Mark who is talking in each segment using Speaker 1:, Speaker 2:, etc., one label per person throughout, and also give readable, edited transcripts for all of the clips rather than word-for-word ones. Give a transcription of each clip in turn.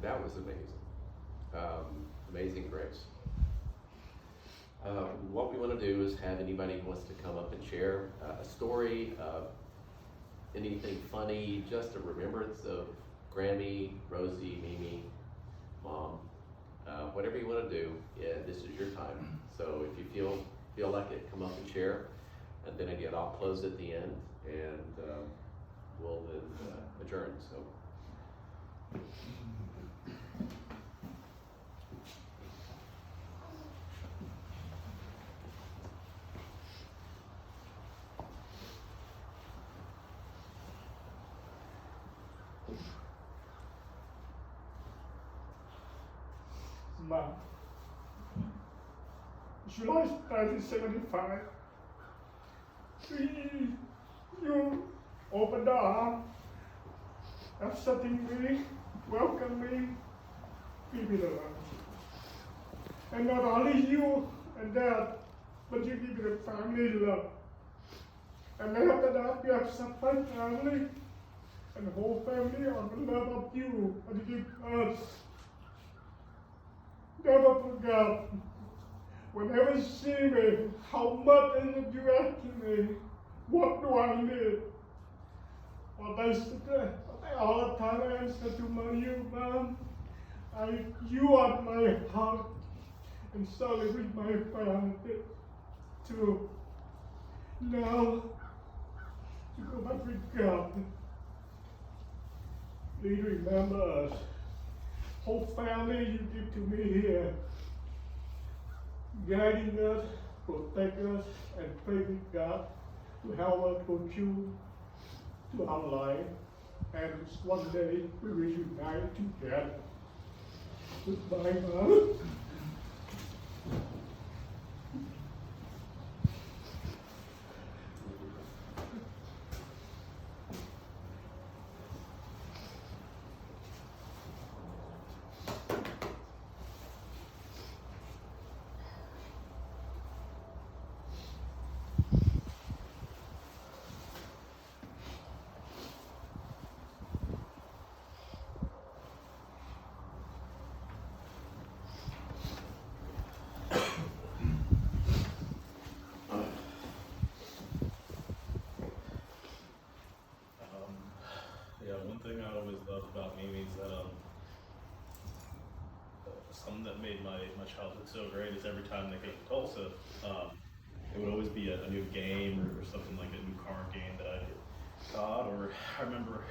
Speaker 1: that was amazing. Amazing grace. What we want to do is have anybody who wants to come up and share a story, anything funny, just a remembrance of Grammy, Rosie, Mimi, Mom, whatever you want to do. Yeah, this is your time. So if you feel like it, come up and share. And then again, I'll close at the end, and we'll then adjourn. So.
Speaker 2: Mom, July 1975, you opened the arm, accepting me, welcome me, give me the love. And not only you and Dad, but you give me the family love. And after that, you accept my family and the whole family on the love of you and give us. Never forget, whenever you see me, how much is it you ask me, what do I need? Well, all the time I answer to you, Mom, you are my heart, and so with my family too. Now, to go back with God, please remember us. Whole family you give to me here, guiding us, protect us, and pray with God to help us fulfill to our life. And one day we will unite together. Goodbye, Mom.
Speaker 3: One thing I always loved about Mimi is that something that made my childhood so great is every time they came to Tulsa, it would always be a new game or something like a new card game that I got. Or I remember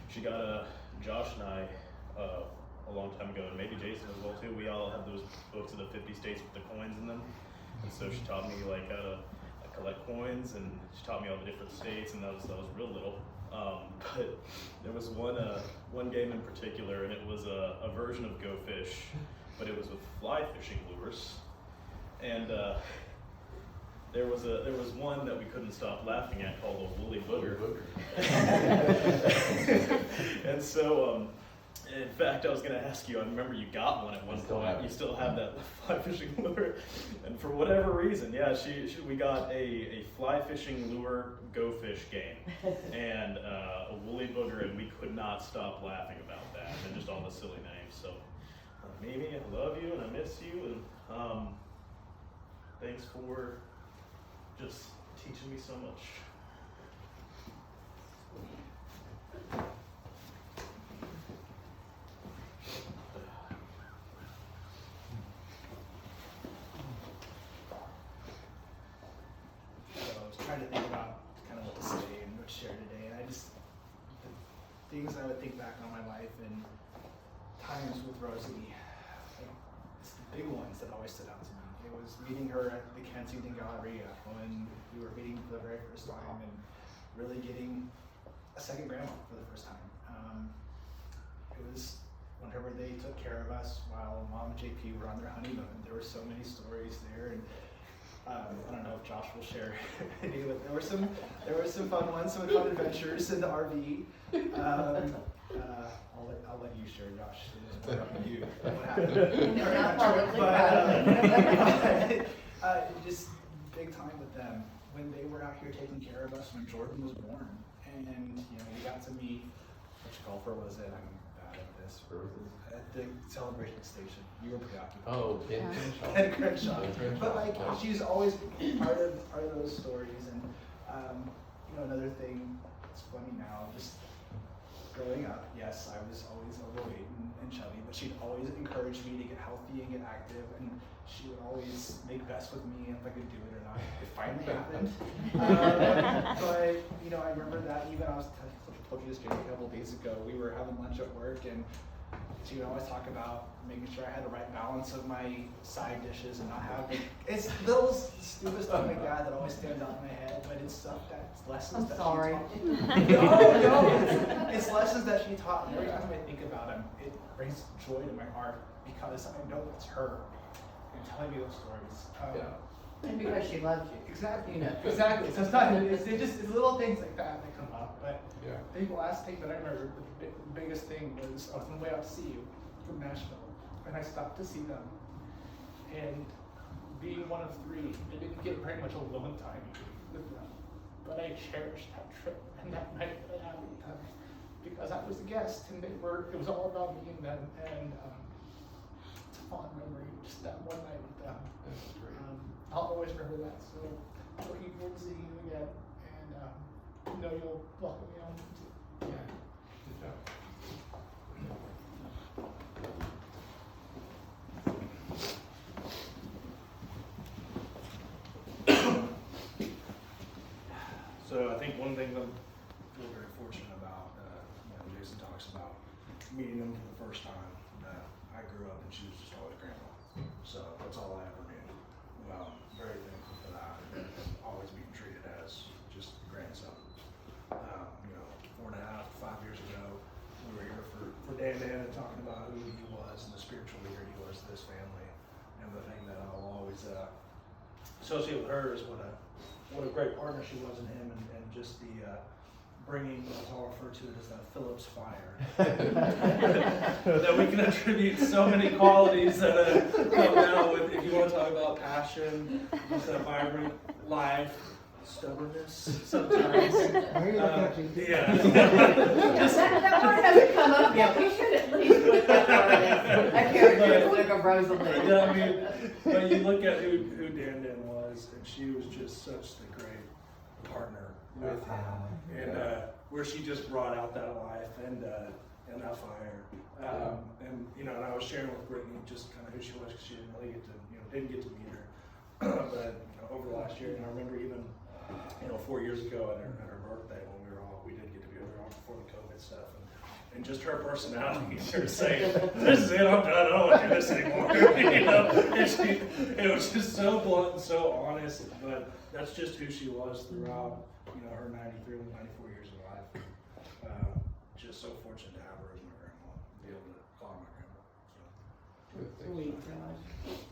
Speaker 3: she got Josh and I a long time ago, and maybe Jason as well too. We all had those books of the 50 states with the coins in them, and so she taught me like how to collect coins, and she taught me all the different states, and that was real little. But there was one game in particular, and it was a version of Go Fish, but it was with fly fishing lures. And there was one that we couldn't stop laughing at called a woolly booger. And so, in fact, I was going to ask you, I remember you got one at one point. You still have that fly fishing lure. And for whatever reason, yeah, we got a fly fishing lure Go Fish game and a woolly booger, and we could not stop laughing about that and just all the silly names. So, Mimi, I love you and I miss you, and thanks for just teaching me so much.
Speaker 4: Trying to think about kind of what to say and what to share today, and the things I would think back on my life and times with Rosie, it's the big ones that always stood out to me. It was meeting her at the Kensington Galleria when we were meeting for the very first time and really getting a second grandma for the first time. It was whenever they took care of us while Mom and JP were on their honeymoon. There were so many stories there, and I don't know if Josh will share any, but there were some fun ones, some fun adventures in the RV. I'll let you share, Josh. It was more up to you what happened.
Speaker 5: No, not publicly,
Speaker 4: but just big time with them when they were out here taking care of us when Jordan was born, and we got to meet. Which golfer was it? I'm bad at this.
Speaker 1: Where was this?
Speaker 4: At the celebration station. You were preoccupied.
Speaker 1: Oh, Ben Crenshaw.
Speaker 4: Ed Crenshaw.
Speaker 1: Ben Crenshaw.
Speaker 4: But like,
Speaker 1: Yeah.
Speaker 4: she's always part of those stories. And another thing that's funny now, just growing up, yes, I was always overweight and chubby, but she'd always encourage me to get healthy and get active, and she would always make bets with me if I could do it or not. It finally happened. But I remember that even I was told you this Jay, a couple of days ago, we were having lunch at work, and she would always talk about making sure I had the right balance of my side dishes and not having. It's little stupid stuff like that always stands out in my head, but it's stuff that's lessons
Speaker 5: I'm
Speaker 4: that
Speaker 5: sorry.
Speaker 4: she taught. No, it's lessons that she taught. And every time I think about them, it brings joy to my heart because I know it's her and telling me those stories.
Speaker 5: And because she loves you.
Speaker 4: Exactly. Exactly. So it's not. It's little things like that that come up. But
Speaker 1: Yeah.
Speaker 4: I think the last thing that I remember, the biggest thing was I was on the way out to see you from Nashville, and I stopped to see them. And being one of three, I didn't get very much alone time with them. But I cherished that trip and that night that I had with them because I was a guest, and it was all about me and them. And it's a fond memory, just that one night with them.
Speaker 1: That's great.
Speaker 4: I'll always remember that. So looking forward to seeing you again, and you'll welcome me home too.
Speaker 1: Yeah. Good job.
Speaker 3: So I think one thing that we're very fortunate about, Jason talks about meeting them for the first time. I grew up and she was just always grandma. So that's all I ever knew. Very thankful for that and always being treated as just the grandson. 4.5, 5 years ago, we were here for Dan and talking about who he was and the spiritual leader he was to this family. And the thing that I'll always associate with her is what a great partner she was in him, and just the bringing, as I'll refer to it as that Phillips fire, that we can attribute so many qualities that come out with. If you want to talk about passion, just a vibrant life, stubbornness sometimes. Yeah.
Speaker 5: That word hasn't come up yet. We should at least put that word in. A characteristic of Rosalie.
Speaker 3: Yeah, I mean, but you look at who Dan was, and she was just such the great partner with him, and where she just brought out that life and that fire. And I was sharing with Brittany just kind of who she was because she didn't really didn't get to meet her, but over the last year, and I remember even 4 years ago at her birthday when we did get to be together before the COVID stuff. And just her personality, her saying, "This is it, I'm done, I don't want to do this anymore." And it was just so blunt and so honest, but that's just who she was throughout, her 93 and 94 years of life. Just so fortunate to have her as my grandma, be able to call her my grandma. So.
Speaker 1: Good. Thanks,
Speaker 5: Sweet,
Speaker 1: Sean.
Speaker 5: Josh.